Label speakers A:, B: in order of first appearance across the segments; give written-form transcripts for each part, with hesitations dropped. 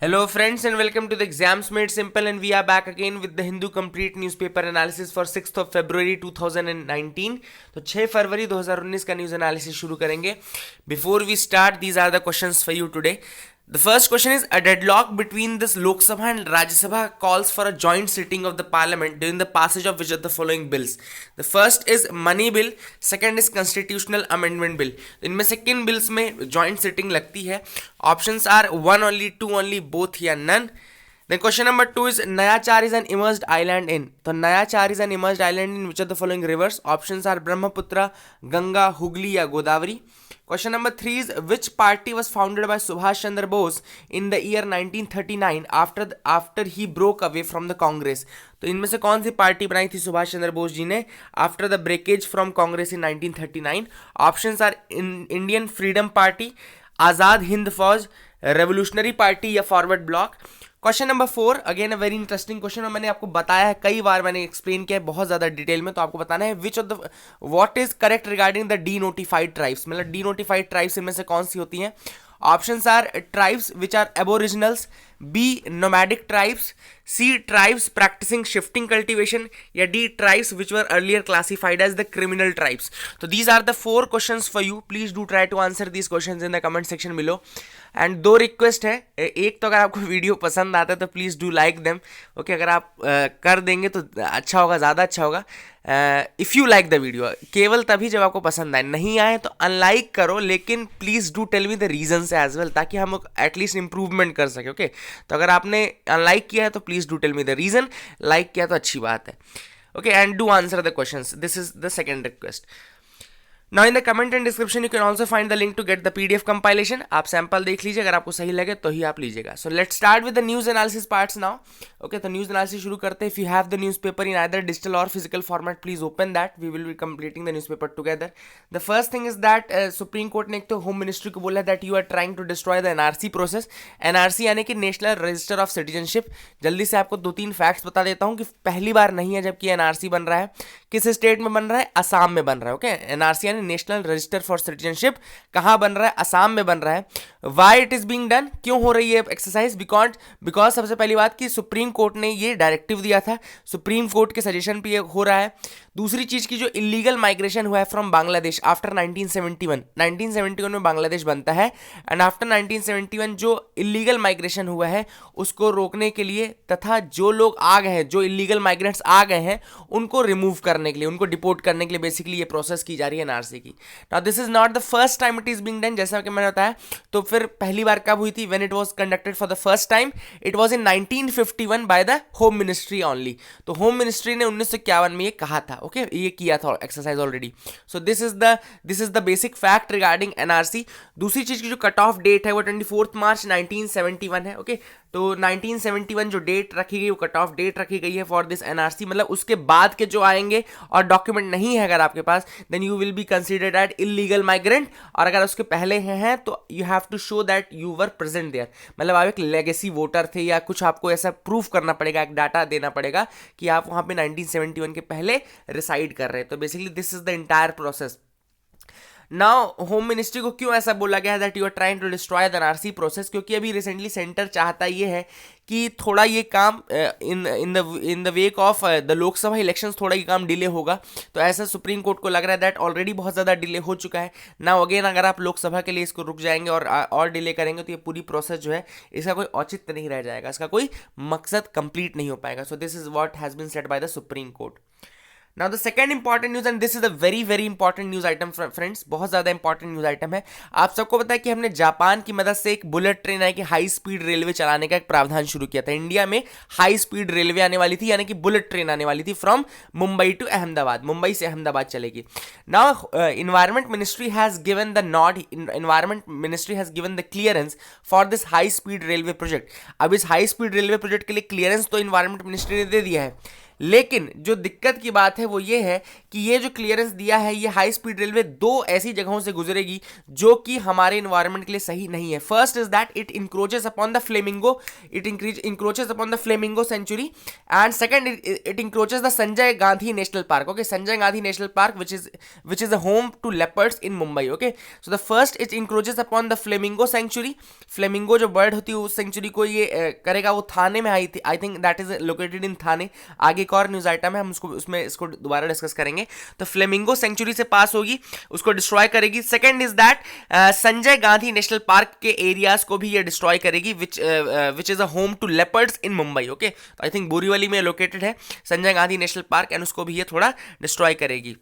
A: Hello friends and welcome to the Exams Made Simple, and we are back again with the Hindu Complete Newspaper Analysis for 6th of February 2019. तो 6 फरवरी 2019 का news analysis शुरू करेंगे. Before we start, these are the questions for you today. The first question is, a deadlock between this Lok Sabha and Rajya Sabha calls for a joint sitting of the parliament during the passage of which of the following bills. The first is money bill, second is constitutional amendment bill. इनमें से किन bills में joint sitting लगती है? Options are one only, two only, both या none. Then question number 2 is, Nayachar is an emerged island in. तो Nayachar is an emerged island in which of the following rivers? Options are Brahmaputra, Ganga, Hooghly या Godavari. Question number 3 is, which party was founded by Subhash Chandra Bose in the year 1939 after he broke away from the Congress? तो इनमें से कौन सी party बनाई थी सुभाष चंद्र बोस जी ने after the breakage from Congress in 1939? Options are Indian freedom party, Azad Hind Fauj, revolutionary party या forward bloc. Question number 4 again a very interesting question, और मैंने आपको बताया है कई बार, मैंने एक्सप्लेन किया है बहुत ज़्यादा डिटेल में. तो आपको बताना है which of the what is correct regarding the denotified tribes. मतलब डी नोटिफाइड ट्राइब्स इनमें से कौन सी होती हैं? Options are tribes which are aboriginals, B nomadic tribes, C tribes practicing shifting cultivation, या D tribes which were earlier classified as the criminal tribes. तो these are the 4 questions for you. Please do try to answer these questions in the comment section below. And 2 request है. एक तो अगर आपको video पसंद आता है तो please do like them. Okay, अगर आप कर देंगे तो अच्छा होगा, ज़्यादा अच्छा होगा. If you like the video, केवल तभी जब आपको पसंद आए, नहीं आए तो अनलाइक करो, लेकिन please do tell me the reasons as well, ताकि हम एटलीस्ट इंप्रूवमेंट कर सके. ओके, तो अगर आपने अनलाइक किया है तो please do tell me the reason. Like किया तो अच्छी बात है. Okay, and do answer the questions. This is the second request. Now in the comment and description you can also find the link to get the PDF compilation. आप sample देख लीजिए, अगर आपको सही लगे तो ही आप लीजिएगा. So let's start with the news analysis parts now. Okay, तो न्यूज़ एनालिसिस शुरू करते हैं. If you have the newspaper in either digital or physical format, please open that. We will be completing the newspaper together. The first thing is that Supreme Court ने एक तो home ministry को बोला that you are trying to destroy the NRC process. NRC यानी कि national register of citizenship. जल्दी से आपको 2-3 फैक्ट्स बता देता हूँ कि पहली बार नहीं है जबकि NRC बन रहा है. किस स्टेट में बन रहा है? असम में बन रहा है. Okay, NRC national register for citizenship कहां बन रहा है? असम में बन रहा है. Why it is being done, क्यों हो रही है एक्सरसाइज? बिकॉज सबसे पहली बात कि सुप्रीम कोर्ट ने ये डायरेक्टिव दिया था, सुप्रीम कोर्ट के सजेशन पे ये हो रहा है. दूसरी चीज की जो इलीगल माइग्रेशन हुआ है फ्रॉम बांग्लादेश आफ्टर 1971 में बांग्लादेश बनता है, एंड आफ्टर 1971 जो इलीगल माइग्रेशन हुआ है उसको रोकने के लिए, तथा जो लोग आ गए हैं, जो इलीगल माइग्रेंट्स आ गए हैं, उनको रिमूव करने के लिए, उनको डिपोर्ट करने के लिए बेसिकली ये प्रोसेस की जा रही है एनआरसी की. Now this is not the first time it is being done, जैसा कि मैंने बताया. तो फिर पहली बार कब हुई थी? When it was conducted for the first time, it was in 1951 by the home ministry only. तो होम मिनिस्ट्री ने 1951 में ये कहा था. ओके, ये किया था exercise already. So this is the basic fact regarding NRC. दूसरी चीज की जो कट ऑफ डेट है वो 24 मार्च 1971 है. ओके, तो 1971 जो डेट रखी गई वो कट ऑफ डेट रखी गई है फॉर दिस एनआरसी. मतलब उसके बाद के जो आएंगे और डॉक्यूमेंट नहीं है अगर आपके पास, then you will be considered at illegal migrant. और अगर उसके पहले हैं तो you have to show that you were present there. मतलब आप एक लेगेसी वोटर थे या कुछ, आपको ऐसा प्रूफ करना पड़ेगा, एक डाटा देना पड़ेगा कि आप वहां पे 1971 के पहले रिसाइड कर रहे हैं. तो basically this is the entire process. Now home ministry को क्यों ऐसा बोला गया है that you are trying to destroy the NRC process? क्योंकि अभी रिसेंटली सेंटर चाहता ये है कि थोड़ा ये काम in the wake of the Lok Sabha elections थोड़ा ये काम डिले होगा. तो ऐसा सुप्रीम कोर्ट को लग रहा है दैट ऑलरेडी बहुत ज़्यादा डिले हो चुका है. नाउ अगेन अगर आप लोकसभा के लिए इसको रुक जाएंगे और डिले करेंगे तो ये पूरी प्रोसेस जो है इसका कोई औचित्य नहीं रह जाएगा, इसका कोई मकसद कंप्लीट नहीं हो पाएगा. So this is what has been said by the supreme court. Now the second important news, and this is a very very important news item friends, बहुत ज़्यादा इंपॉर्टेंट न्यूज़ आइटम है. आप सबको पता है कि हमने जापान की मदद से एक बुलेट ट्रेन है कि हाई स्पीड रेलवे चलाने का एक प्रावधान शुरू किया था. इंडिया में हाई स्पीड रेलवे आने वाली थी, यानी कि बुलेट ट्रेन आने वाली थी फ्रॉम मुंबई टू अहमदाबाद. मुंबई से अहमदाबाद चलेगी. Now environment ministry has given the not, environment ministry has given the clearance for this high speed railway project. अब इस हाई स्पीड रेलवे प्रोजेक्ट के लिए क्लियरेंस तो इन्वायरमेंट मिनिस्ट्री ने दे दिया है, लेकिन जो दिक्कत की बात है वो ये है कि ये जो क्लियरेंस दिया है, ये हाई स्पीड रेलवे दो ऐसी जगहों से गुजरेगी जो कि हमारे इन्वायरमेंट के लिए सही नहीं है. First is that it encroaches upon the flamingo, encroaches upon the flamingo sanctuary, and second it encroaches the Sanjay Gandhi national park. Okay, Sanjay Gandhi national park which is a home to leopards in Mumbai. Okay, so the first it encroaches upon the flamingo sanctuary. Flamingo जो bird होती है उस century को ये करेगा. वो थाने में आई थी, I think that is located in Thane. आगे एक और न्यूज आइटम है, हम उसको उसमें इसको दोबारा डिस्कस करेंगे. तो फ्लेमिंगो सेंचुरी से पास होगी, उसको डिस्ट्रॉय करेगी. Second is that Sanjay Gandhi national park के एरियाज को भी ये डिस्ट्रॉय करेगी, which is a home to leopards in Mumbai. Okay, तो आई थिंक बोरीवली में लोकेटेड है Sanjay Gandhi national park, and उसको भी ये थोड़ा डिस्ट्रॉय करेगी.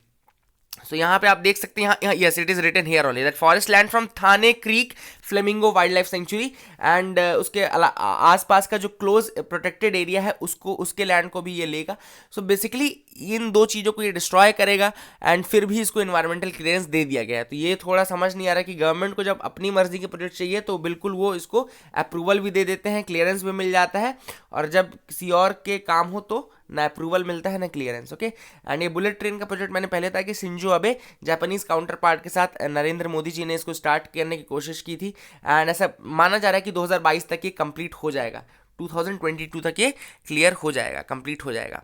A: So यहाँ पे आप देख सकते हैं, यहाँ yes it is written here only that forest land from Thane creek flamingo wild life sanctuary, and उसके आसपास का जो क्लोज प्रोटेक्टेड एरिया है उसको, उसके लैंड को भी ये लेगा. सो बेसिकली इन दो चीज़ों को ये डिस्ट्रॉय करेगा, एंड फिर भी इसको इन्वायरमेंटल क्लियरेंस दे दिया गया है. तो ये थोड़ा समझ नहीं आ रहा कि गवर्नमेंट को जब अपनी मर्जी के प्रोजेक्ट चाहिए तो बिल्कुल वो इसको अप्रूवल भी दे देते हैं, क्लियरेंस भी मिल जाता है, और जब किसी और के काम हो तो ना अप्रूवल मिलता है ना क्लियरेंस. ओके, एंड ये बुलेट ट्रेन का प्रोजेक्ट मैंने पहले था कि Shinzo Abe Japanese counter part के साथ नरेंद्र मोदी जी ने इसको स्टार्ट करने की कोशिश की थी, एंड ऐसा माना जा रहा है कि 2022 तक ये कंप्लीट हो जाएगा, 2022 तक ये क्लियर हो जाएगा, कंप्लीट हो जाएगा.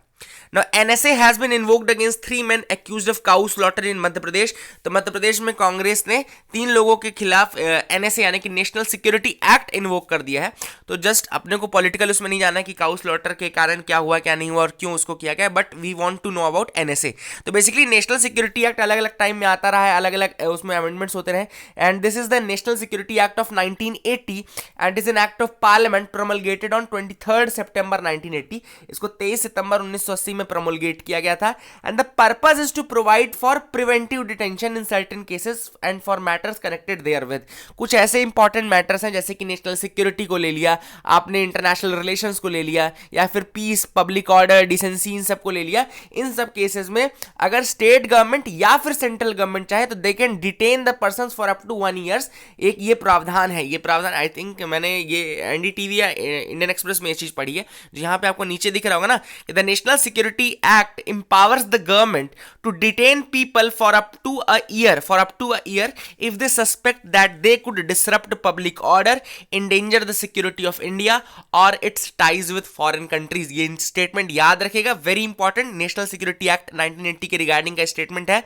A: Now NSA has been invoked against 3 men accused of cow slaughter in Madhya Pradesh. तो मध्य प्रदेश में कांग्रेस ने 3 लोगों के खिलाफ NSA यानी कि नेशनल सिक्योरिटी एक्ट इन्वोक कर दिया है. तो जस्ट अपने को पॉलिटिकल उसमें नहीं जाना कि काउ स्लॉटर के कारण क्या हुआ क्या नहीं हुआ और क्यों उसको किया गया, but we want to know about NSA. तो बेसिकली नेशनल सिक्योरिटी एक्ट अलग अलग टाइम में आता रहा है, अलग अलग उसमें अमेंडमेंट्स होते रहे, and this is the national security act of 1980 and is an act of parliament promulgated on 23 September 1980. इसको 23 सितंबर 1980 में प्रोमलगेट किया गया था, and the purpose is to provide for preventive detention in certain cases and for matters connected therewith. कुछ ऐसे important matters हैं जैसे कि नेशनल सिक्योरिटी को ले लिया आपने, इंटरनेशनल रिलेशंस को ले लिया, या फिर पीस, पब्लिक ऑर्डर, डिसेंसी, इन सब को ले लिया. इन सब केसेस में अगर स्टेट गवर्नमेंट या फिर सेंट्रल गवर्नमेंट चाहे तो they can detain the person for up to 1 year. एक ये प्रावधान है, ये प्रावधान आई थिंक मैंने ये एनडीटीवी या इंडियन एक्सप्रेस में ये चीज पढ़ी है, जो यहाँ पे आपको नीचे दिख रहा होगा ना, the national security Act empowers the government to detain people for up to a year if they suspect that they could disrupt public order, endanger the security of India or its ties with foreign countries. ये statement याद रखेगा, very important. National security act 1980 के regarding का statement है.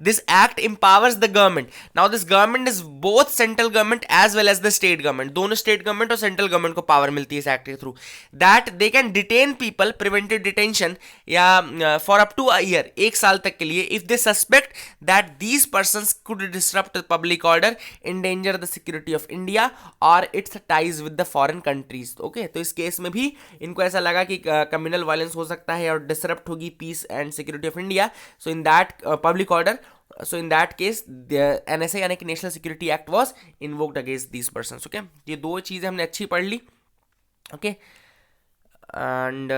A: This act empowers the government. Now this government is both central government as well as the state government. दोनों state government और central government को power मिलती है इस act के through. That they can detain people, preventive detention या for up to a year, 1 साल तक के लिए, if they suspect that these persons could disrupt the public order, endanger the security of India or its ties with the foreign countries. Okay, तो इस case में भी इनको ऐसा लगा कि communal violence हो सकता है और disrupt होगी peace and security of India. So in that public order, so in that case the NSA यानी कि national security act was invoked against these persons. Okay, ये दो चीज़ें हमने अच्छी पढ़ ली. Okay, and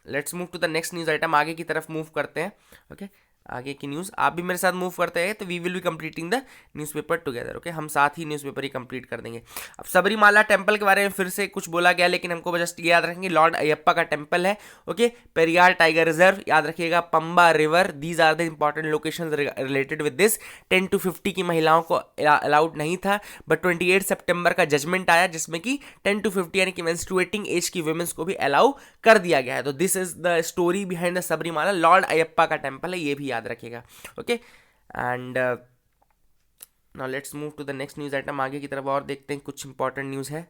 A: let's move to the next news item. आगे की तरफ मूव करते हैं. ओके, आगे की न्यूज़ आप भी मेरे साथ मूव करते हैं तो we will be completing the newspaper together. Okay, हम साथ ही न्यूज़पेपर ही कंप्लीट कर देंगे. अब सबरीमाला टेंपल के बारे में फिर से कुछ बोला गया, लेकिन हमको जस्ट याद रखेंगे लॉर्ड अयप्पा का टेंपल है. ओके, पेरियार टाइगर रिजर्व याद रखिएगा, Pamba river, these are the important location related with this. 10 to 50 की महिलाओं को अलाउड नहीं था, बट 28 सितंबर का जजमेंट आया जिसमें कि 10 to 50 यानी कि मेंस्ट्रुएटिंग एज की वुमेन्स को भी अलाउ कर दिया गया है. तो this is the story behind the Sabarimala. Lord Ayyappa का टेंपल है, ये भी याद रखिएगा. Okay, and now let's move to the next news item. आगे की तरफ और देखते हैं, कुछ इंपॉर्टेंट न्यूज़ है.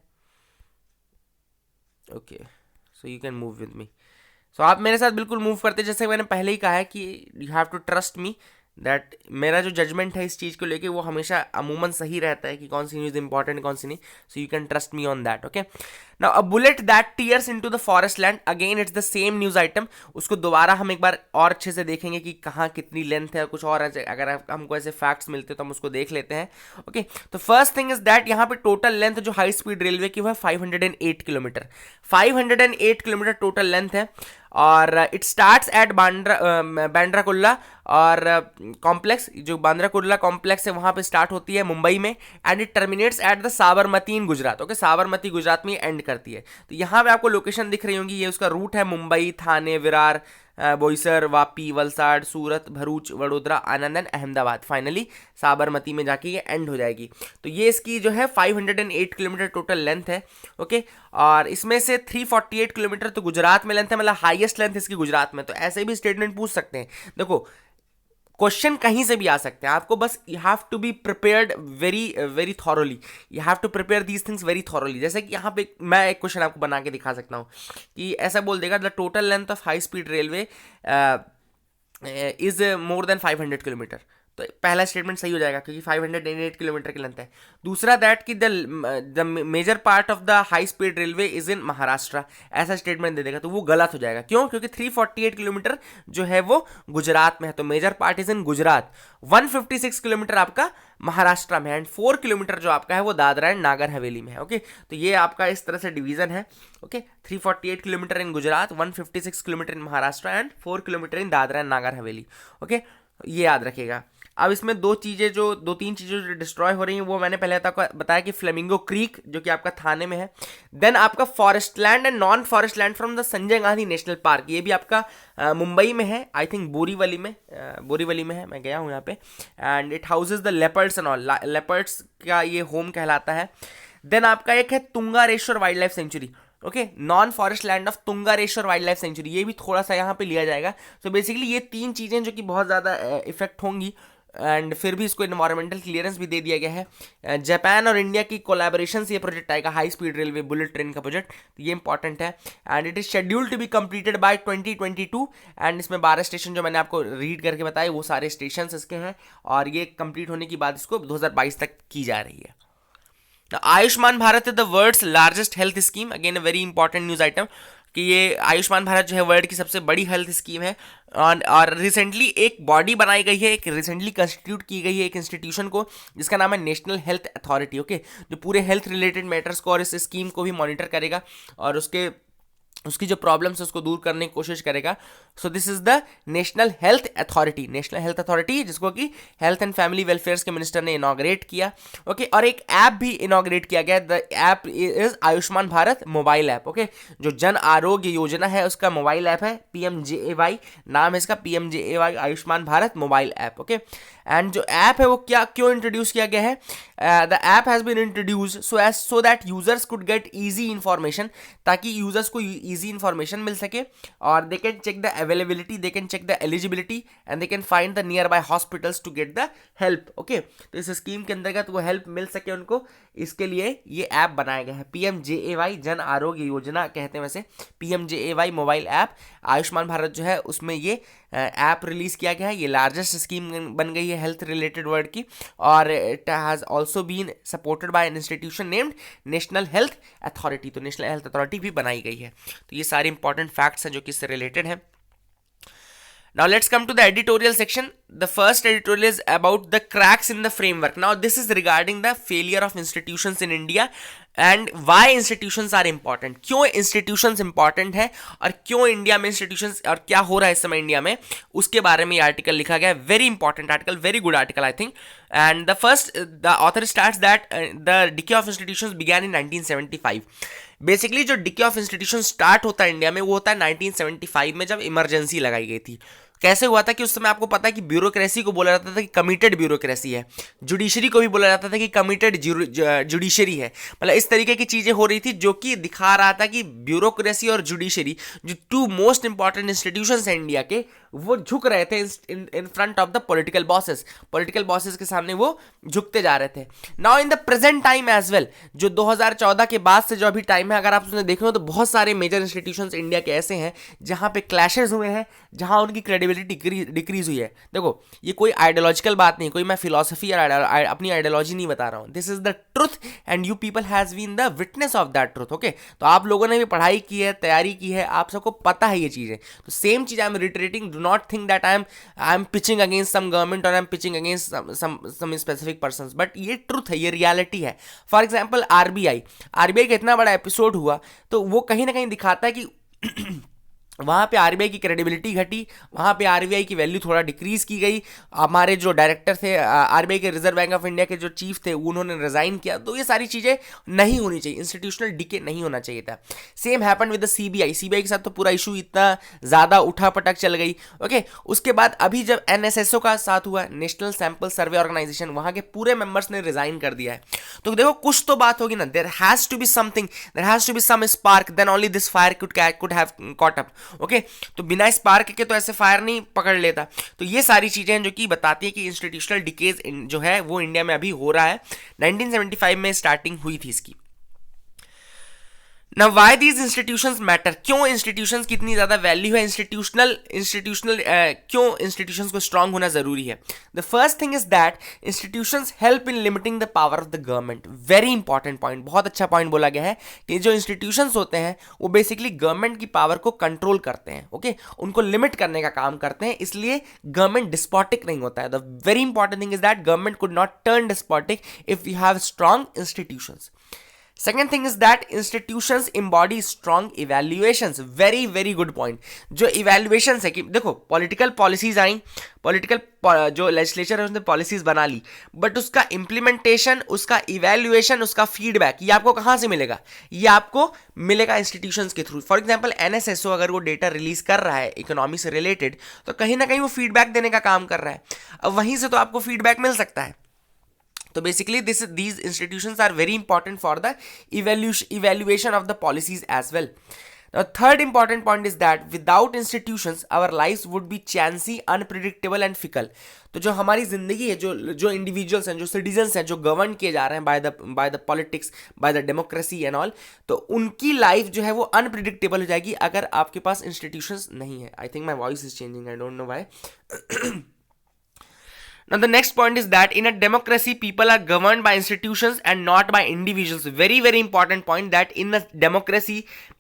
A: Okay, so you can move with me. So आप मेरे साथ बिल्कुल मूव करते, जैसे मैंने पहले ही कहा है कि you have to trust me that मेरा जो जजमेंट है इस चीज़ को लेके वो हमेशा अमूमन सही रहता है कि कौन सी न्यूज़ इंपॉर्टेंट कौन सी नहीं. सो you can trust me on that. Okay, now a bullet that tears into the forest land, again it's the same news item. उसको दोबारा हम एक बार और अच्छे से देखेंगे कि कहाँ कितनी लेंथ है, कुछ और अगर हमको ऐसे फैक्ट्स मिलते तो हम उसको देख लेते हैं. ओके, तो फर्स्ट थिंग इज दैट यहाँ पे टोटल लेंथ जो हाई स्पीड रेलवे की वो है 508 किलोमीटर. 508 किलोमीटर टोटल लेंथ है. और it starts at Bandra Kurla और कॉम्प्लेक्स, जो बांद्रा कुर्ला कॉम्प्लेक्स है वहाँ पे स्टार्ट होती है मुंबई में, and it terminates at the Sabarmati in Gujarat. Okay, Sabarmati Gujarat में एंड करती है। तो यहाँ पे आपको लोकेशन दिख रही होंगी, ये उसका रूट है मुंबई, थाने, विरार, बोईसर, वापी, वलसाड़, सूरत, भरूच, वडोदरा, आनंद एंड अहमदाबाद। फाइनली साबरमती में जाके ये एंड हो जाएगी। तो ये इसकी जो है 508 किलोमीटर टोटल लेंथ है। ओके, और इसमें से 348 किलोमीटर तो गुजरात में लेंथ है, मतलब हाईएस्ट लेंथ इसकी गुजरात में। तो ऐसे भी स्टेटमेंट पूछ सकते हैं। देखो, क्वेश्चन कहीं से भी आ सकते हैं, आपको बस you have to be prepared very very thoroughly, you have to prepare these things very thoroughly. जैसे कि यहाँ पे मैं एक क्वेश्चन आपको बना के दिखा सकता हूँ कि ऐसा बोल देगा, the total length of high speed railway is more then 500 kilometre. तो पहला स्टेटमेंट सही हो जाएगा क्योंकि 508 किलोमीटर की लेंथ है। दूसरा, दैट कि the major part of the high speed railway is in Maharashtra, ऐसा स्टेटमेंट दे देगा तो वो गलत हो जाएगा। क्यों? क्योंकि 348 किलोमीटर जो है वो गुजरात में है, तो major part is in Gujarat. 156 kilometre आपका महाराष्ट्र में है, एंड 4 किलोमीटर जो आपका है वो दादरा एंड नागर हवेली में है। ओके, तो ये आपका इस तरह से डिवीजन है। Okay, 348 kilometre in Gujarat, 156 kilometre in Maharashtra and 4 kilometre in Dadra and Nagar Haveli. Okay, ये याद रखिएगा। अब इसमें दो तीन चीजें जो डिस्ट्रॉय हो रही हैं वो मैंने पहले आपको बताया कि फ्लेमिंगो क्रीक जो कि आपका थाने में है। देन आपका forest land and non forest land from the Sanjay Gandhi national park, ये भी आपका मुंबई में है, आई थिंक बोरीवली में है, मैं गया हूँ यहाँ पे। And it houses the leopards and all, leopards का ये होम कहलाता है। देन आपका एक है Tungareshwar wild life century. Okay, non forest land of Tungareshwar wild life century, ये भी थोड़ा सा यहाँ पे लिया जाएगा। तो बेसिकली ये तीन चीज़ें जो कि बहुत ज़्यादा इफेक्ट होंगी, एंड फिर भी इसको इन्वायरमेंटल क्लियरेंस भी दे दिया गया है। जापान और इंडिया की कोलैबोरेशन से ये प्रोजेक्ट आएगा, high speed railway bullet train का प्रोजेक्ट, तो ये इंपॉर्टेंट है। And it is scheduled to be completed by 2022, and इसमें 12 स्टेशन जो मैंने आपको रीड करके बताए वो सारे स्टेशन इसके हैं, और ये कंप्लीट होने की बाद इसको 2022 तक की जा रही है। Ayushman Bharat is the world's largest health scheme, again a very important news item कि ये आयुष्मान भारत जो है वर्ल्ड की सबसे बड़ी हेल्थ स्कीम है। और रिसेंटली एक बॉडी बनाई गई है, एक रिसेंटली कंस्टिट्यूट की गई है एक इंस्टीट्यूशन को, जिसका नाम है नेशनल हेल्थ अथॉरिटी। ओके, जो पूरे हेल्थ रिलेटेड मैटर्स को और इस स्कीम को भी मॉनिटर करेगा और उसकी जो प्रॉब्लम्स है उसको दूर करने की कोशिश करेगा। सो this is the national health authority, जिसको कि हेल्थ एंड फैमिली वेलफेयर के मिनिस्टर ने इनॉग्रेट किया। ओके, और एक ऐप भी इनॉग्रेट किया गया, the app is Ayushman Bharat mobile app. Okay, जो जन आरोग्य योजना है उसका मोबाइल ऐप है, PMJAY नाम है इसका, PMJAY Ayushman Bharat mobile app. Okay, and जो ऐप है वो क्यों इंट्रोड्यूस किया गया है? The app has been introduced so that users could get easy information, ताकि यूजर्स को इजी इंफॉर्मेशन मिल सके, और they can check the availability, they can check the eligibility, and they can find the nearby hospitals to get the help. Okay, तो इस scheme के अंतर्गत वो हेल्प मिल सके उनको, इसके लिए ये ऐप बनाया गया है। PMJAY जन आरोग्य योजना कहते हैं वैसे, PMJAY mobile app Ayushman Bharat जो है उसमें ये ऐप रिलीज किया गया है। ये लार्जेस्ट स्कीम बन गई है हेल्थ रिलेटेड वर्ल्ड की, और it has also been supported by an institution named national health authority, तो नेशनल हेल्थ अथॉरिटी भी बनाई गई है। तो ये सारे इंपॉर्टेंट फैक्ट्स हैं जो कि इससे रिलेटेड हैं। Now let's come to the editorial section. The first editorial is about the cracks in the framework. Now this is regarding the failure of institutions in India and why institutions are important. क्यों institutions important है और क्यों India में institutions और क्या हो रहा है इस समय इंडिया में, उसके बारे में ये आर्टिकल लिखा गया है। Very important article, very good article I think. And the author starts that the decay of institutions began in 1975. Basically जो डिके ऑफ इंस्टीट्यूशन स्टार्ट होता है इंडिया में वो होता है 1975 में, जब इमरजेंसी लगाई गई थी। कैसे हुआ था कि उस समय आपको पता है कि ब्यूरोक्रेसी को बोला जाता था कि कमिटेड ब्यूरोक्रेसी है, जुडिशरी को भी बोला जाता था कि कमिटेड जुडिशरी है, मतलब इस तरीके की चीजें हो रही थी जो कि दिखा रहा था कि ब्यूरोक्रेसी और जुडिशरी जो टू मोस्ट इंपॉर्टेंट इंस्टीट्यूशंस हैं इंडिया के, वो झुक रहे थे in front of the political bosses के सामने वो झुकते जा रहे थे। Now in the present time as well, जो 2014 के बाद से जो अभी टाइम है, अगर आप उसमें देखें तो बहुत सारे मेजर इंस्टीट्यूशंस इंडिया के ऐसे हैं जहां पे क्लैशेस हुए हैं, जहां उनकी क्रेडिबिलिटी डिक्रीज हुई है। देखो, ये कोई आइडियोलॉजिकल बात नहीं, कोई मैं फिलोसफी या अपनी आइडियोलॉजी नहीं बता रहा हूं, this is the truth and you people has been the witness of that truth. Okay, तो आप लोगों ने भी पढ़ाई की है, तैयारी की है, आप सबको पता है ये चीजें। तो सेम चीज I am reiterating, do not think that I am pitching against some government और I am pitching against some specific persons, but ये ट्रुथ है, ये रियलिटी है। फॉर एग्जाम्पल आरबीआई का इतना बड़ा एपिसोड हुआ तो वो कहीं ना कहीं दिखाता है कि वहाँ पे आरबीआई की क्रेडिबिलिटी घटी, वहाँ पे आरबीआई की वैल्यू थोड़ा डिक्रीज की गई। हमारे जो डायरेक्टर थे आरबीआई के, रिजर्व बैंक ऑफ इंडिया के जो चीफ थे, उन्होंने रिजाइन किया। तो ये सारी चीज़ें नहीं होनी चाहिए, इंस्टीट्यूशनल डिके नहीं होना चाहिए था। Same happen with the CBI. CBI के साथ तो पूरा इशू इतना ज़्यादा उठा पटक चल गई। ओके, उसके बाद अभी जब एनएसएसओ का साथ हुआ, नेशनल सैंपल सर्वे ऑर्गेनाइजेशन, वहाँ के पूरे मेंबर्स ने रिजाइन कर दिया है। तो देखो कुछ तो बात होगी ना, there has to be something, there has to be some spark, then only this fire could have caught up. Okay, तो बिना स्पार्क के तो ऐसे फायर नहीं पकड़ लेता। तो ये सारी चीजें हैं जो कि बताती है कि इंस्टीट्यूशनल डिकेज जो है वो इंडिया में अभी हो रहा है। 1975 में स्टार्टिंग हुई थी इसकी। Now why these institutions matter? क्यों इंस्टीट्यूशंस की इतनी ज्यादा वैल्यू है? इंस्टीट्यूशनल क्यों इंस्टीट्यूशंस को स्ट्रांग होना जरूरी है? The first thing is that institutions help in limiting the power of the government. Very important point, बहुत अच्छा पॉइंट बोला गया है कि जो इंस्टीट्यूशंस होते हैं वो बेसिकली गवर्नमेंट की पावर को कंट्रोल करते हैं। ओके, उनको लिमिट करने का काम करते हैं, इसलिए गवर्नमेंट डिस्पोटिक नहीं होता है। The very important thing is that government could not turn despotic if you have strong institutions. Second thing is that institutions embody strong evaluations. Very very good point. जो evaluations है कि देखो political policies आई, political जो legislature है उसने policies बना ली, but उसका implementation, उसका इवेल्युएशन, उसका फीडबैक ये आपको कहाँ से मिलेगा? ये आपको मिलेगा इंस्टीट्यूशंस के थ्रू। फॉर एग्जांपल एनएसएसओ अगर वो डेटा रिलीज कर रहा है इकोनॉमी से रिलेटेड, तो कहीं ना कहीं वो फीडबैक देने का काम कर रहा है। अब वहीं से तो आपको फीडबैक मिल सकता है। तो basically these institutions are very important for the evaluation of the policies as well. The third important point is that without institutions our lives would be chancy, unpredictable and fickle. तो जो हमारी जिंदगी है, जो individuals हैं, जो citizens हैं, जो गवर्न किए जा रहे हैं by the politics, by the democracy and all, तो उनकी लाइफ जो है वो अनप्रिडिक्टेबल हो जाएगी अगर आपके पास इंस्टीट्यूशंस नहीं है। I think my voice is changing, I don't know why. Now the next point is that in a democracy people are governed by institutions and not by individuals. Very very important point that in a democracy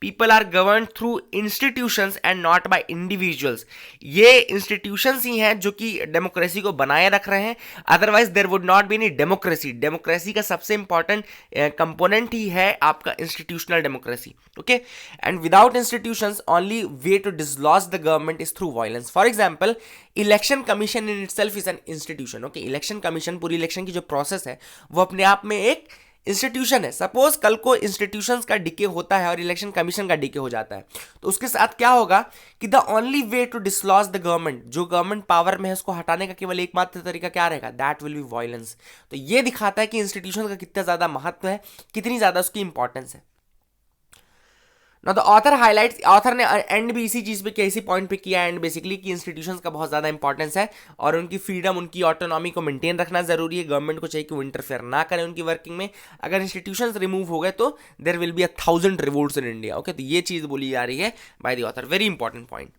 A: people are governed through institutions and not by individuals. ये institutions ही हैं जो कि democracy को बनाए रख रहे हैं, otherwise there would not be any democracy. Democracy का सबसे इंपॉर्टेंट कंपोनेंट ही है आपका institutional democracy. Okay, and without institutions only way to dislodge the government is through violence. For example election commission in itself is an institution. Okay, election commission, पूरी election की जो process है वो अपने आप में एक इंस्टीट्यूशन है। सपोज कल को इंस्टीट्यूशंस का डिके होता है और इलेक्शन कमीशन का डिके हो जाता है, तो उसके साथ क्या होगा कि the only way to dislodge the government, जो गवर्नमेंट पावर में है उसको हटाने का केवल एकमात्र तरीका क्या रहेगा? That will B violence. तो ये दिखाता है कि इंस्टीट्यूशन का कितना ज्यादा महत्व है, कितनी ज्यादा उसकी इंपॉर्टेंस है। Now the author highlights, author ने एंड भी इसी चीज पे इसी पॉइंट पे किया एंड बेसिकली कि इंस्टीट्यूशंस का बहुत ज्यादा इंपॉर्टेंस है और उनकी फ्रीडम, उनकी ऑटोनॉमी को मेंटेन रखना जरूरी है। गवर्नमेंट को चाहिए कि वो इंटरफेयर ना करें उनकी वर्किंग में। अगर इंस्टीट्यूशंस रिमूव हो गए तो there will be 1000 revolts in India. Okay, तो ये चीज बोली जा रही है by the author. Very important point.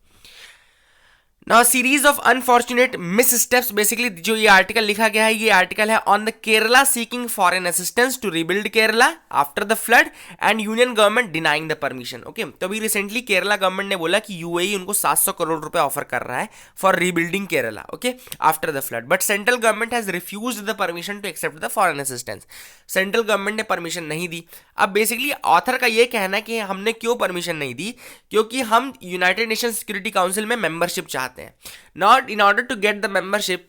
A: Now series of unfortunate missteps, basically जो ये आर्टिकल लिखा गया है, ये आर्टिकल है on the Kerala seeking foreign assistance to rebuild Kerala after the flood and union government denying the permission. Okay, तो अभी recently Kerala government ने बोला कि यूएई उनको 700 करोड़ रुपए ऑफर कर रहा है for rebuilding Kerala, okay, after the flood, but central government has refused the permission to accept the foreign assistance. Central government ने परमिशन नहीं दी। अब बेसिकली ऑथर का ये कहना है कि हमने क्यों परमिशन नहीं दी, क्योंकि हम यूनाइटेड नेशन सिक्योरिटी काउंसिल में मेंबरशिप चाहते हैं। Not in order to get the membership,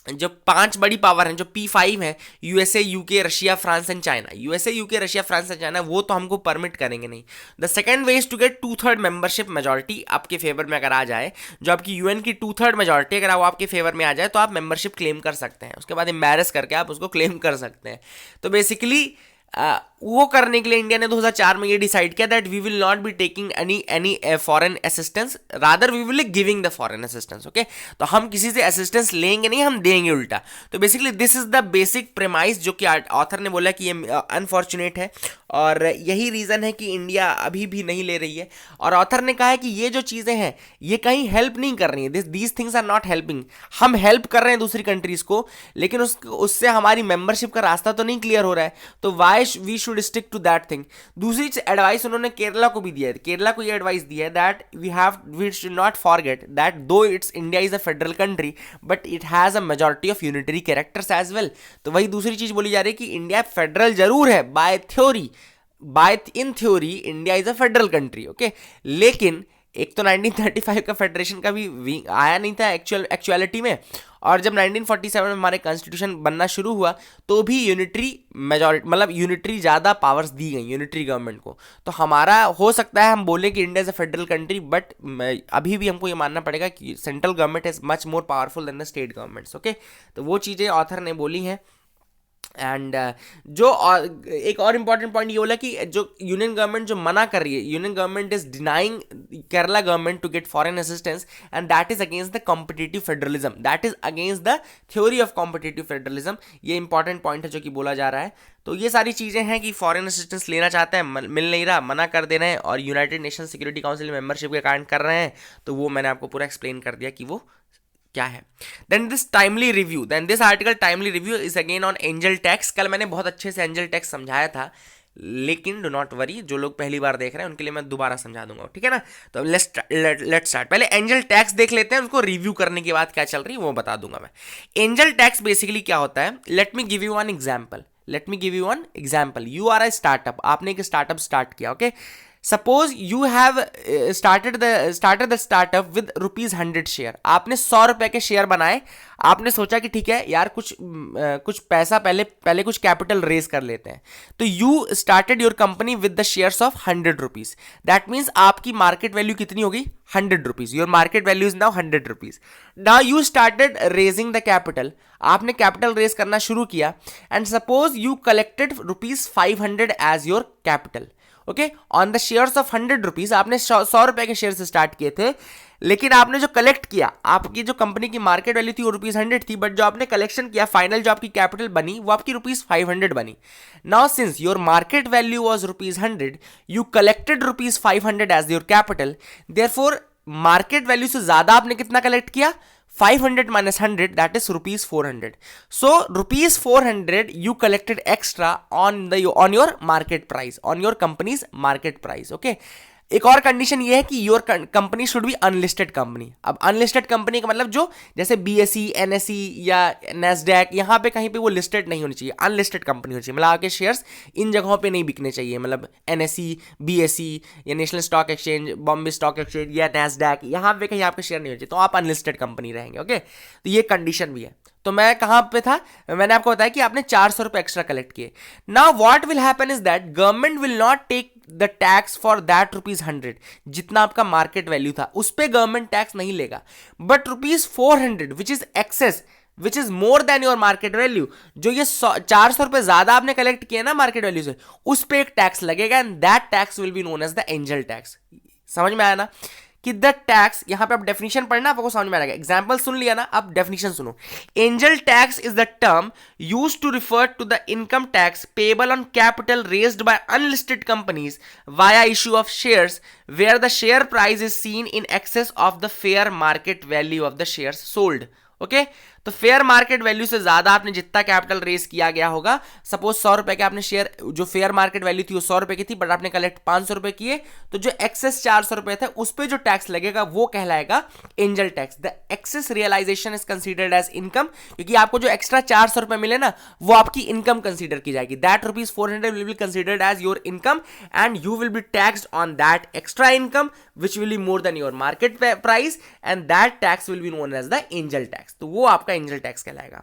A: जो 5 बड़ी पावर हैं, जो P5 है, USA, UK, Russia, France and China. USA, UK, Russia, France and China वो तो हमको परमिट करेंगे नहीं। The second way is to get 2/3 membership majority आपके फेवर में अगर आ जाए, जो आपकी यूएन की 2/3 मेजॉरिटी अगर वो आपके फेवर में आ जाए तो आप मेंबरशिप क्लेम कर सकते हैं। उसके बाद एम्बैरस करके आप उसको क्लेम कर सकते हैं। तो बेसिकली वो करने के लिए इंडिया ने 2004 में ये डिसाइड किया that we will not be taking any foreign assistance, rather we will giving the foreign assistance. Okay, तो हम किसी से असिस्टेंस लेंगे नहीं, हम देंगे उल्टा। तो basically this is the basic premise जो कि ऑथर ने बोला कि ये अनफॉर्चुनेट है और यही रीजन है कि इंडिया अभी भी नहीं ले रही है। और ऑथर ने कहा है कि ये जो चीजें हैं ये कहीं हेल्प नहीं कर रही है, these things are not helping. हम हेल्प कर रहे हैं दूसरी कंट्रीज को, लेकिन उससे हमारी मेंबरशिप का रास्ता तो नहीं क्लियर हो रहा है। तो why we should stick to that thing. दूसरी एडवाइस उन्होंने केरला को भी दिया है। केरला को ये एडवाइस दिया है that we should not forget that though it's India is a federal country but it has a majority of unitary characters as well. तो वही दूसरी चीज बोली जा रही है कि इंडिया फेडरल जरूर है by theory, in theory India is a federal country, okay, लेकिन एक तो 1935 का फेडरेशन का भी आया नहीं था एक्चुअलिटी में, और जब 1947 में हमारे कॉन्स्टिट्यूशन बनना शुरू हुआ तो भी यूनिटरी मेजॉरिटी, मतलब यूनिटरी ज़्यादा पावर्स दी गई यूनिटरी गवर्नमेंट को। तो हमारा हो सकता है हम बोले कि India is a federal country, but अभी भी हमको ये मानना पड़ेगा कि central government is much more powerful than the state governments. Okay, तो वो चीज़ें ऑथर ने बोली हैं। एंड एक और इम्पॉर्टेंट पॉइंट ये बोला कि जो यूनियन गवर्नमेंट जो मना कर रही है, union government is denying Kerala government to get foreign assistance, and that is against the competitive federalism, that is against the theory of competitive federalism. ये इंपॉर्टेंट पॉइंट है जो कि बोला जा रहा है। तो ये सारी चीज़ें हैं कि फॉरेन असिस्टेंस लेना चाहते हैं, मिल नहीं रहा, मना कर दे रहे हैं, और United Nation security council membership के कारण कर रहे हैं। तो वो मैंने आपको पूरा एक्सप्लेन कर दिया कि वो क्या है। Then this article timely review is again on angel tax. कल मैंने बहुत अच्छे से एंजल टैक्स समझाया था, लेकिन डू नॉट वरी, जो लोग पहली बार देख रहे हैं उनके लिए मैं दोबारा समझा दूंगा, ठीक है ना। तो लेट्स स्टार्ट। पहले एंजल टैक्स देख लेते हैं, उसको रिव्यू करने के बाद क्या चल रही है वो बता दूंगा मैं। एंजल टैक्स बेसिकली क्या होता है, let me give you one example. You are a startup, आपने एक स्टार्टअप स्टार्ट किया, ओके। Suppose you have started the startup with ₹100 share. आपने 100 रुपए के शेयर बनाए। आपने सोचा कि ठीक है यार, कुछ पैसा पहले कुछ कैपिटल रेज कर लेते हैं। तो you started your company with the shares of ₹100। That means आपकी मार्केट वैल्यू कितनी होगी, ₹100। Your market value is now ₹100। Now you started raising the capital. आपने कैपिटल रेज करना शुरू किया, and suppose you collected ₹500 as your capital, okay, on the shares of ₹100। आपने 100 रुपए के शेयर से स्टार्ट किए थे, लेकिन आपने जो कलेक्ट किया, आपकी जो कंपनी की मार्केट वैल्यू थी वो ₹100 थी, बट जो आपने कलेक्शन किया, फाइनल जो आपकी कैपिटल बनी वो आपकी ₹500 बनी। Now since your market value was ₹100, you collected ₹500 as your capital, therefore market value से ज्यादा आपने कितना कलेक्ट किया, 500 minus 100, that is ₹400. So ₹400 you collected extra on your market price, on your company's market price, okay. एक और condition ये है कि your company should be unlisted company. अब अनलिस्टेड कंपनी का मतलब जो जैसे BSE, NSE या NASDAQ, यहाँ पे कहीं पे वो लिस्टेड नहीं होनी चाहिए, अनलिस्टेड कंपनी होनी चाहिए। मतलब आपके शेयर्स इन जगहों पे नहीं बिकने चाहिए, मतलब NSE, BSE या national stock exchange, Bombay stock exchange या NASDAQ, यहाँ पे कहीं आपके शेयर नहीं होने चाहिए, तो आप अनलिस्टेड कंपनी रहेंगे, ओके। तो ये कंडीशन भी है। तो मैं कहां पे था, मैंने आपको बताया कि आपने 400 रुपए एक्स्ट्रा कलेक्ट किए। Now what will happen is that government will not take the tax for that ₹100, जितना आपका मार्केट वैल्यू था उस पे गवर्नमेंट टैक्स नहीं लेगा, but ₹400 which is excess, which is more than your market value, जो ये 400 रुपए ज्यादा आपने कलेक्ट किए ना मार्केट वैल्यू से, उस पे एक टैक्स लगेगा, and that tax will be known as the angel tax. समझ में आया ना कि द टैक्स, यहां पे आप डेफिनेशन पढ़ना, आपको समझ में आएगा। एग्जांपल सुन लिया ना, अब डेफिनेशन सुनो। Angel tax is the term used to refer to the income tax payable on capital raised by unlisted companies via issue of shares where the share price is seen in excess of the fair market value of the shares sold, okay. तो fair market value से ज्यादा आपने जितना capital raise किया गया होगा, suppose 100 रुपए के आपने शेयर, जो फेयर मार्केट वैल्यू थी वो 100 रुपए की थी, बट आपने कलेक्ट 500 रुपए किए, तो जो एक्सेस 400 रुपए थे उस पे जो टैक्स लगेगा वो कहलाएगा angel tax. The excess realisation is considered as income, क्योंकि आपको जो एक्स्ट्रा 400 रुपए मिले ना वो आपकी इनकम कंसीडर की जाएगी। That ₹400 will be considered as your income, and you will be taxed on that extra income which will be more than your market price, and that tax will be known as the angel tax. तो वो आपका angel tax कहलाएगा।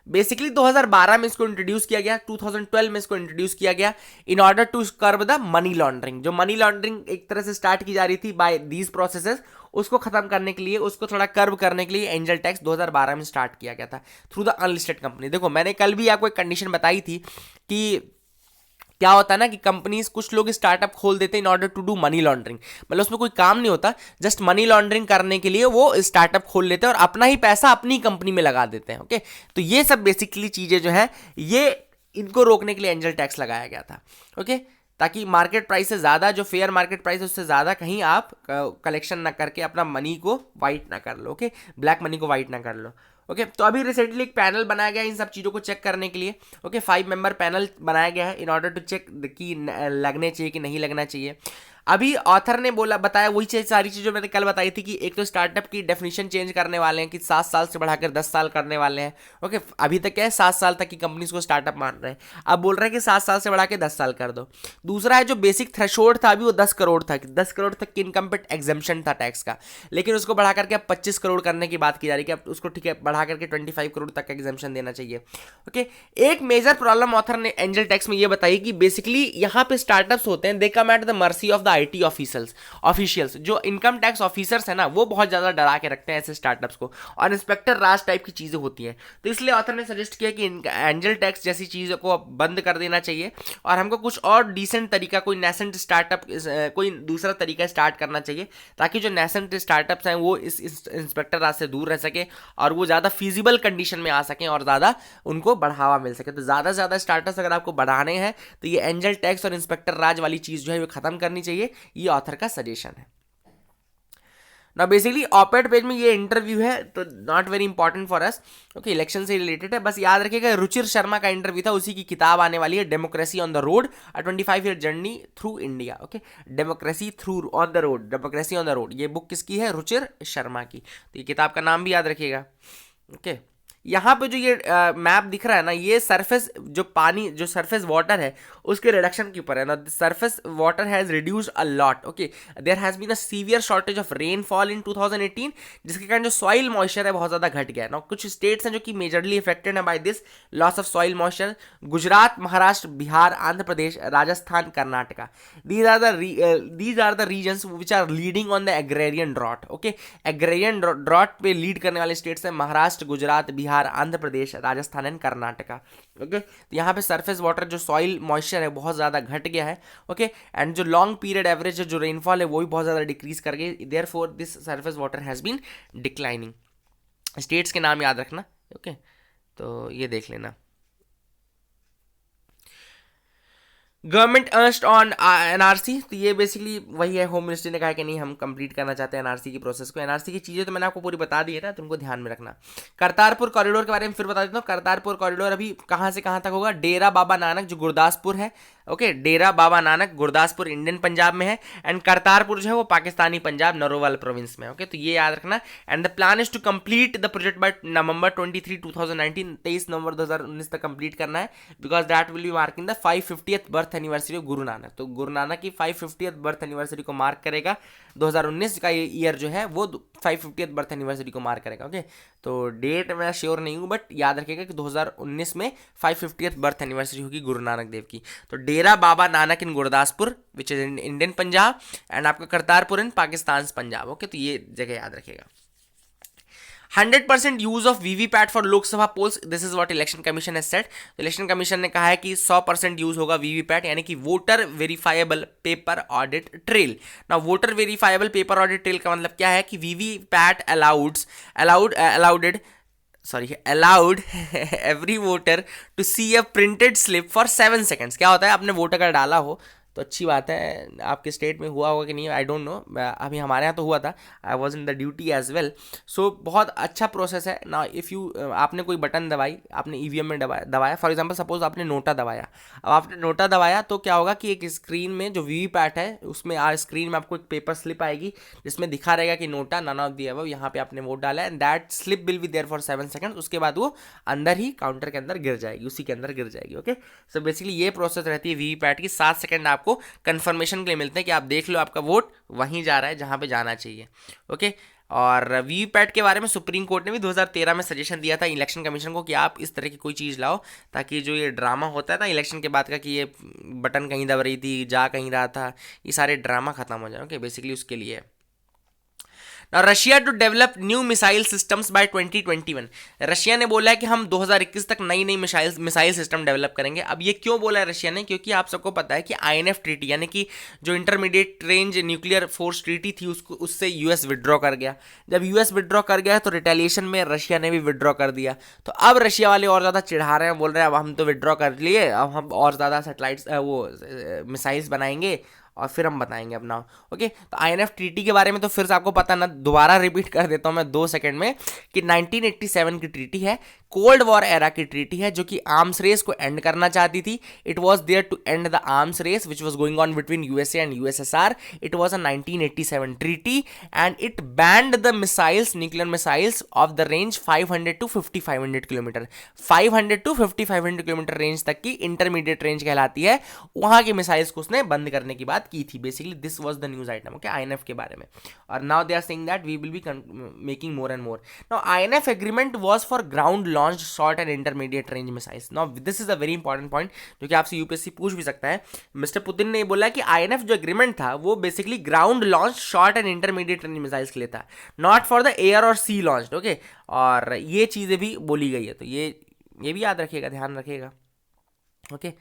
A: Basically 2012 में इसको introduce किया गया, 2012 में इसको इंट्रोड्यूस किया गया in order to curb the money laundering. जो मनी लॉन्ड्रिंग एक तरह से स्टार्ट की जा रही थी बाय दीज प्रोसेसेस, उसको खत्म करने के लिए, उसको थोड़ा कर्ब करने के लिए एंजल टैक्स 2012 में स्टार्ट किया गया था थ्रू द अनलिस्टेड कंपनी। देखो मैंने कल भी आपको एक कंडीशन बताई थी कि क्या होता है ना कि कंपनीज, कुछ लोग स्टार्टअप खोल देते हैं in order to do money laundering, मतलब उसमें कोई काम नहीं होता, जस्ट मनी लॉन्ड्रिंग करने के लिए वो स्टार्टअप खोल लेते हैं और अपना ही पैसा अपनी कंपनी में लगा देते हैं, ओके। तो ये सब बेसिकली चीजें जो है, ये इनको रोकने के लिए एंजल टैक्स लगाया गया था, ओके, ताकि मार्केट प्राइस से ज्यादा, जो फेयर मार्केट प्राइस है उससे ज्यादा कहीं आप कलेक्शन ना करके अपना मनी को वाइट ना कर लो, ओके, ब्लैक मनी को वाइट ना कर लो, ओके। तो अभी रिसेंटली एक पैनल बनाया गया है इन सब चीज़ों को चेक करने के लिए, ओके। 5 मेंबर पैनल बनाया गया है इन ऑर्डर टू चेक कि लगने चाहिए कि नहीं लगना चाहिए। अभी ऑथर ने बोला बताया वही सारी चीज़ जो मैंने कल बताई थी कि एक तो स्टार्टअप की डेफिनेशन चेंज करने वाले हैं कि 7 साल से बढ़ाकर 10 साल करने वाले हैं। ओके, अभी तक क्या है 7 साल तक की कंपनीज को स्टार्टअप मान रहे हैं, अब बोल रहे हैं कि 7 साल से बढ़ा के 10 साल कर दो। दूसरा है जो बेसिक थ्रेशोल्ड था अभी वो 10 करोड़ था, 10 करोड़ तक की इनकम पे एग्जेम्पशन था टैक्स का, लेकिन उसको बढ़ा करके अब 25 करोड़ करने की बात की जा रही है कि अब उसको ठीक है बढ़ा करके 25 करोड़ तक का एग्जेम्पशन देना चाहिए। ओके, एक मेजर प्रॉब्लम ऑथर ने एंजल टैक्स में ये बताई कि बेसिकली यहाँ पे स्टार्टअप्स होते हैं they come at the mercy of the IT officials. जो इनकम टैक्स ऑफिसर्स है ना वो बहुत ज्यादा डरा के रखते हैं ऐसे स्टार्टअप्स को, और इंस्पेक्टर राज टाइप की चीजें होती हैं। तो इसलिए ऑथर ने सजेस्ट किया कि एंजल टैक्स जैसी चीजों को बंद कर देना चाहिए और हमको कुछ और डिसेंट तरीका, कोई नेसेंट स्टार्टअप, कोई दूसरा तरीका स्टार्ट करना चाहिए ताकि जो नेसेंट स्टार्टअप्स हैं वो इस इंस्पेक्टर राज से दूर रह सके और वो ज़्यादा फीजिबल कंडीशन में आ सकें और ज़्यादा उनको बढ़ावा मिल सके। तो ज़्यादा से ज़्यादा स्टार्टअप्स अगर आपको बढ़ाने हैं तो ये एंजल टैक्स और इंस्पेक्टर राज वाली चीज़ जो है वो खत्म करनी चाहिए, ये ऑथर का सजेशन है ना। बेसिकली ऑपेड पेज में ये इंटरव्यू है तो not very important for us, okay, election से रिलेटेड है। बस याद रखिएगा रुचिर शर्मा का इंटरव्यू था, उसी की किताब आने वाली है democracy on the road, a 25 year journey through India. Okay, democracy through on the road, democracy on the road, ये बुक किसकी है? रुचिर शर्मा की। तो ये किताब का नाम भी याद रखिएगा। ओके, यहाँ पे जो ये मैप दिख रहा है ना, ये सरफेस जो पानी, जो सरफेस वाटर है उसके रिडक्शन के ऊपर है ना। Surface water has reduced a lot. Okay, there has been a severe shortage of rainfall in 2018, जिसके कारण जो सॉइल मॉइस्चर है बहुत ज़्यादा घट गया है ना। कुछ स्टेट्स हैं जो कि मेजरली इफेक्टेड है by this loss of soil moisture: Gujarat, Maharashtra, Bihar, Andhra Pradesh, Rajasthan, Karnataka. These are the reasons which are leading on the agrarian drought. Okay, agrarian drought पे लीड करने वाले स्टेट्स हैं महाराष्ट्र, गुजरात, बिहार, आंध्र प्रदेश, राजस्थान एंड कर्नाटका। ओके, तो यहाँ पे सरफेस वाटर जो सॉइल मॉइस्चर है बहुत ज़्यादा घट गया है। ओके, एंड जो लॉन्ग पीरियड एवरेज जो रेनफॉल है वो भी बहुत ज़्यादा डिक्रीज कर गई, therefore this surface water has been declining. States के नाम याद रखना। ओके, तो ये देख लेना। गवर्नमेंट अर्स्ट ऑन एनआरसी, तो ये बेसिकली वही है, होम मिनिस्ट्री ने कहा कि नहीं हम कंप्लीट करना चाहते हैं एनआरसी की प्रोसेस को। एनआरसी की चीज़ें तो मैंने आपको पूरी बता दी है ना, तुमको ध्यान में रखना। करतारपुर कॉरिडोर के बारे में फिर बता देता हूँ। करतारपुर कॉरिडोर अभी कहाँ से कहाँ तक होगा? डेरा बाबा नानक जो गुरदासपुर है, ओके, डेरा बाबा नानक गुरदासपुर इंडियन पंजाब में है, एंड करतारपुर जो है वो पाकिस्तानी पंजाब नरोवाल प्रोविंस में। ओके, तो ये याद रखना। And the plan is to complete the project by November 23, 2019, 23 नवंबर 2019 तक कंप्लीट करना है, because that will be marking the 550th birth anniversary of Guru Nanak. तो गुरु नानक की 550th बर्थ एनिवर्सरी को मार्क करेगा। 2019 का ये ईयर जो है वो 550th बर्थ एनिवर्सरी को मार्क करेगा। ओके, तो डेट मैं श्योर नहीं हूँ बट याद रखिएगा कि 2019 में 550th बर्थ एनिवर्सरी होगी गुरु नानक देव की। तो Dera Baba Nanak in Gurdaspur which is in Indian Punjab, and आपका करतारपुर इन पाकिस्तान पंजाब। ओके, तो ये जगह याद रखिएगा। 100% use of VVPAT for Lok Sabha polls, this is what election commission has said. Election commission ने कहा है कि 100% यूज होगा वीवीपैट, यानी कि voter verifiable paper audit trail. ना voter verifiable paper audit trail का मतलब क्या है कि VVPAT allowed every voter to see a printed slip for 7 seconds। क्या होता है, आपने वोटर कार्ड डाला हो तो अच्छी बात है, आपके स्टेट में हुआ होगा कि नहीं आई डोंट नो, अभी हमारे यहाँ तो हुआ था, I was in the duty as well. So बहुत अच्छा प्रोसेस है ना। इफ़ यू आपने कोई बटन दबाई, आपने ईवीएम में दबाया, फॉर एग्जांपल सपोज आपने नोटा दबाया, अब आपने नोटा दबाया तो क्या होगा कि एक स्क्रीन में जो वीवीपैट है उसमें स्क्रीन में आपको एक पेपर स्लिप आएगी जिसमें दिखा रहेगा कि NOTA none of the above, यहाँ पे आपने वोट डाला है, and that slip will be there for 7 seconds. उसके बाद वो अंदर ही काउंटर के अंदर गिर जाएगी, उसी के अंदर गिर जाएगी। ओके, सो बेसिकली ये प्रोसेस रहती है वीवीपैट की। 7 सेकंड आपको कंफर्मेशन के लिए मिलते हैं कि आप देख लो आपका वोट वहीं जा रहा है जहां पे जाना चाहिए। ओके, और वीवीपैट के बारे में सुप्रीम कोर्ट ने भी 2013 में सजेशन दिया था इलेक्शन कमीशन को कि आप इस तरह की कोई चीज़ लाओ ताकि जो ये ड्रामा होता है ना इलेक्शन के बाद का कि ये बटन कहीं दब रही थी, जा कहीं रहा था, ये सारे ड्रामा खत्म हो जाए। ओके, बेसिकली उसके लिए Now, Russia to develop new missile systems by 2021। Russia ने बोला है कि हम 2021 तक नई नई मिसाइल सिस्टम डेवलप करेंगे। अब ये क्यों बोला है रशिया ने? क्योंकि आप सबको पता है कि INF ट्रीटी यानी कि जो intermediate range nuclear force treaty थी उससे यूएस विड्रॉ कर गया। जब यूएस विड्रॉ कर गया तो रिटेलिएशन में रशिया ने भी विड्रॉ कर दिया। तो अब रशिया वाले और ज़्यादा चिढ़ा रहे हैं, बोल रहे हैं अब हम तो विड्रॉ कर लिए, अब हम और ज़्यादा सैटेलाइट्स मिसाइल्स बनाएंगे और फिर हम बताएंगे अपना। ओके, तो INF ट्रीटी के बारे में तो फिर से आपको पता ना, दोबारा रिपीट कर देता हूँ मैं 2 सेकंड में कि 1987 की ट्रीटी है कोल्ड वॉर एरा की ट्रीटी है जो कि आर्म्स रेस को एंड करना चाहती थी. It was there to end the arms race which was going on between USA and USSR. It was a 1987 treaty and it banned the missiles, nuclear missiles of the range 500 to 5500 kilometre. 500 to 5500 kilometre range तक की intermediate range कहलाती है, वहां की missiles को उसने बंद करने की बात की थी. Basically this was the news item, okay, INF के बारे में. और now they are saying that we will be making more and more. Now INF agreement was for ground launched short and intermediate range missiles. Now this is a very important point जो कि आपसे UPSC पूछ भी सकता है. Mister Putin ने बोला कि आईएनएफ जो एग्रीमेंट था वो basically ground launch short and intermediate range missiles के लिए था, नॉट फॉर द एयर और सी लॉन्च. ओके, और ये चीजें भी बोली गई है, तो ये भी याद रखिएगा, ध्यान रखिएगा. Okay,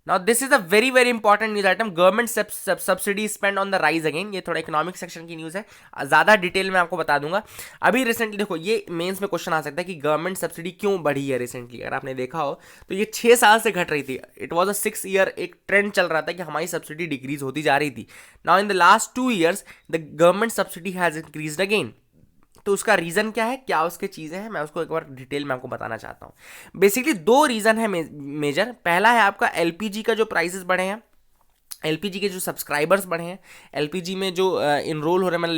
A: Now this is a very very important news item. Government subsidy spent on the rise again. ये थोड़ा इकोनॉमिक सेक्शन की न्यूज़ है, ज़्यादा डिटेल में आपको बता दूंगा. अभी रिसेंटली देखो, ये मेंस में क्वेश्चन आ सकता है कि गवर्नमेंट सब्सिडी क्यों बढ़ी है रिसेंटली. अगर आपने देखा हो तो ये 6 साल से घट रही थी. इट वॉज अ 6 ईयर एक ट्रेंड चल रहा था कि हमारी सब्सिडी डिक्रीज होती जा रही थी. Now in the last 2 years the government subsidy has increased again. तो उसका रीज़न क्या है, क्या उसके चीज़ें हैं, मैं उसको एक बार डिटेल में आपको बताना चाहता हूँ. बेसिकली 2 रीज़न है मेजर. पहला है आपका एलपीजी का जो प्राइसेस बढ़े हैं, एलपीजी के जो सब्सक्राइबर्स बढ़े हैं, एलपीजी में जो इनरोल हो रहे हैं, मतलब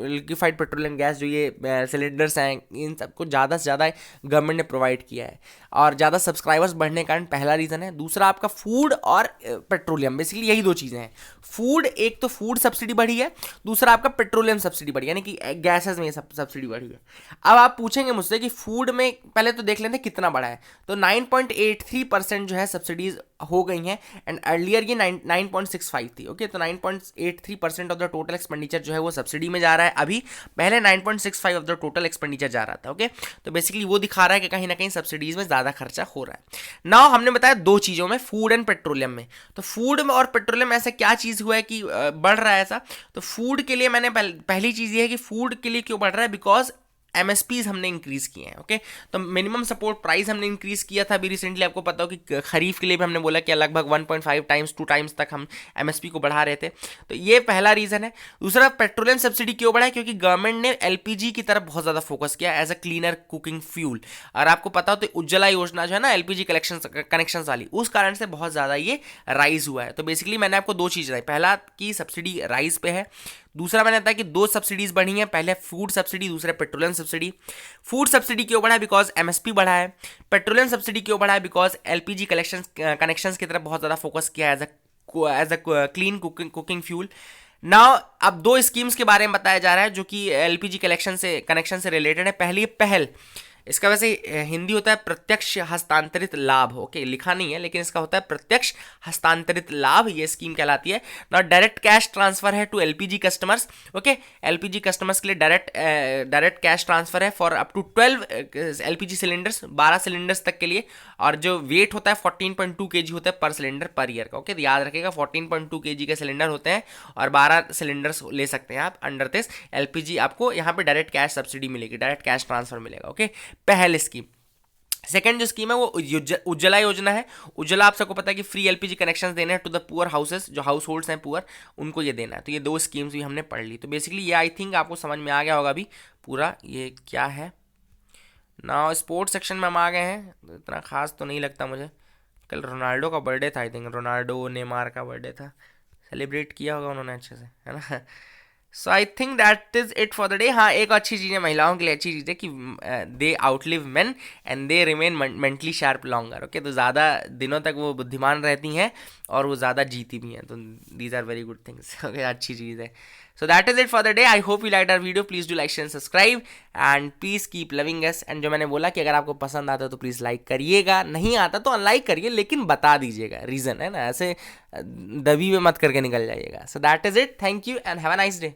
A: लिक्विफाइड पेट्रोलियम गैस जो ये सिलेंडर्स हैं, इन सबको ज़्यादा से ज़्यादा गवर्नमेंट ने प्रोवाइड किया है और ज़्यादा सब्सक्राइबर्स बढ़ने के कारण पहला रीज़न है. दूसरा आपका फूड और पेट्रोलियम, बेसिकली यही 2 चीज़ें हैं. फूड, एक तो फूड सब्सिडी बढ़ी है, दूसरा आपका पेट्रोलियम सब्सिडी बढ़ी है, यानी कि गैसेस में ये सब सब्सिडी बढ़ी है. अब आप पूछेंगे मुझसे कि फूड में पहले तो देख लेते हैं कितना बढ़ा है. तो 9.83% जो है सब्सिडीज हो गई हैं एंड अर्लियर ये 9.65 थी. ओके, तो 9.83% ऑफ द टोटल एक्सपेंडिचर जो है वो सब्सिडी में जा रहा है अभी. पहले 9.65 ऑफ द टोटल एक्सपेंडिचर जा रहा था. ओके, तो बेसिकली वो दिखा रहा है कि कहीं ना कहीं सब्सिडीज में ज़्यादा खर्चा हो रहा है. नाउ हमने बताया 2 चीज़ों में, फूड एंड पेट्रोलियम में. तो फूड में और पेट्रोलियम में ऐसा क्या चीज़ हुआ है कि बढ़ रहा है ऐसा. तो फूड के लिए मैंने पहली चीज़ ये है कि फूड के लिए क्यों बढ़ रहा है, बिकॉज एमएसपीज हमने इंक्रीज किए हैं. ओके, तो मिनिमम सपोर्ट प्राइस हमने इंक्रीज किया था अभी रिसेंटली. आपको पता हो कि खरीफ के लिए भी हमने बोला कि लगभग 1.5 टाइम्स 2 टाइम्स तक हम एमएसपी को बढ़ा रहे थे. तो ये पहला रीजन है. दूसरा, पेट्रोलियम सब्सिडी क्यों बढ़ा है, क्योंकि गवर्नमेंट ने एलपीजी की तरफ बहुत ज़्यादा फोकस किया as a cleaner cooking fuel. और आपको पता हो तो उज्ज्वला योजना जो है ना, एलपीजी कनेक्शन वाली, उस कारण से बहुत ज़्यादा ये राइज हुआ है. तो बेसिकली मैंने आपको 2 चीज़ बताई. पहला की सब्सिडी राइज पे है, दूसरा मैंने बताया कि 2 सब्सिडीज बढ़ी हैं, पहले फूड सब्सिडी, दूसरे पेट्रोलियम सब्सिडी. फूड सब्सिडी क्यों बढ़ा है, बिकॉज एमएसपी बढ़ा है. पेट्रोलियम सब्सिडी क्यों बढ़ा है, बिकॉज एलपीजी कनेक्शंस की तरफ बहुत ज़्यादा फोकस किया है as a clean cooking fuel. Now अब 2 स्कीम्स के बारे में बताया जा रहा है जो कि एलपीजी कनेक्शन से रिलेटेड है. पहली पहल, इसका वैसे हिंदी होता है प्रत्यक्ष हस्तांतरित लाभ. ओके, लिखा नहीं है लेकिन इसका होता है प्रत्यक्ष हस्तांतरित लाभ, ये स्कीम कहलाती है. नाउ डायरेक्ट कैश ट्रांसफर है to LPG customers. Okay, LPG customers के लिए डायरेक्ट कैश ट्रांसफर है for up to 12 LPG cylinders, 12 cylinders तक के लिए. और जो वेट होता है 14.2 kg होता है पर सिलेंडर पर ईयर का. ओके, तो याद रखिएगा 14.2 kg के सिलेंडर होते हैं और 12 सिलेंडर्स ले सकते हैं आप अंडर दिस एलपीजी. आपको यहाँ पे डायरेक्ट कैश सब्सिडी मिलेगी, डायरेक्ट कैश ट्रांसफर मिलेगा. ओके, पहली स्कीम. सेकंड जो स्कीम है वो उज्ज्वला योजना है. उज्ज्वला आप सबको पता है कि फ्री एलपीजी कनेक्शंस देने हैं टू द पुअर हाउसेस, जो हाउस होल्ड्स हैं पुअर, उनको ये देना है. तो ये 2 स्कीम्स भी हमने पढ़ ली. तो बेसिकली ये आई थिंक आपको समझ में आ गया होगा अभी पूरा ये क्या है. ना स्पोर्ट्स सेक्शन में हम आ गए हैं, तो इतना खास तो नहीं लगता मुझे. कल रोनाल्डो का बर्थडे था, आई थिंक रोनाल्डो नेमार का बर्थडे था, सेलिब्रेट किया होगा उन्होंने अच्छे से, है ना. So I think that is it for the day. हाँ, एक अच्छी चीज़ है महिलाओं के लिए, अच्छी चीज़ है कि they outlive men and they remain mentally sharp longer. Okay, तो ज़्यादा दिनों तक वो बुद्धिमान रहती हैं और वो ज़्यादा जीती भी हैं. तो these are very good things. Okay, अच्छी चीज़ है. So that is it for the day. I hope you liked our video. Please do like, share and subscribe and please keep loving us. And जो मैंने बोला कि अगर आपको पसंद आता है तो प्लीज़ लाइक करिएगा, नहीं आता तो अनलाइक करिए, लेकिन बता दीजिएगा रीज़न, है ना. ऐसे दबी में मत करके निकल जाइएगा. So that is it. Thank you and have a nice day.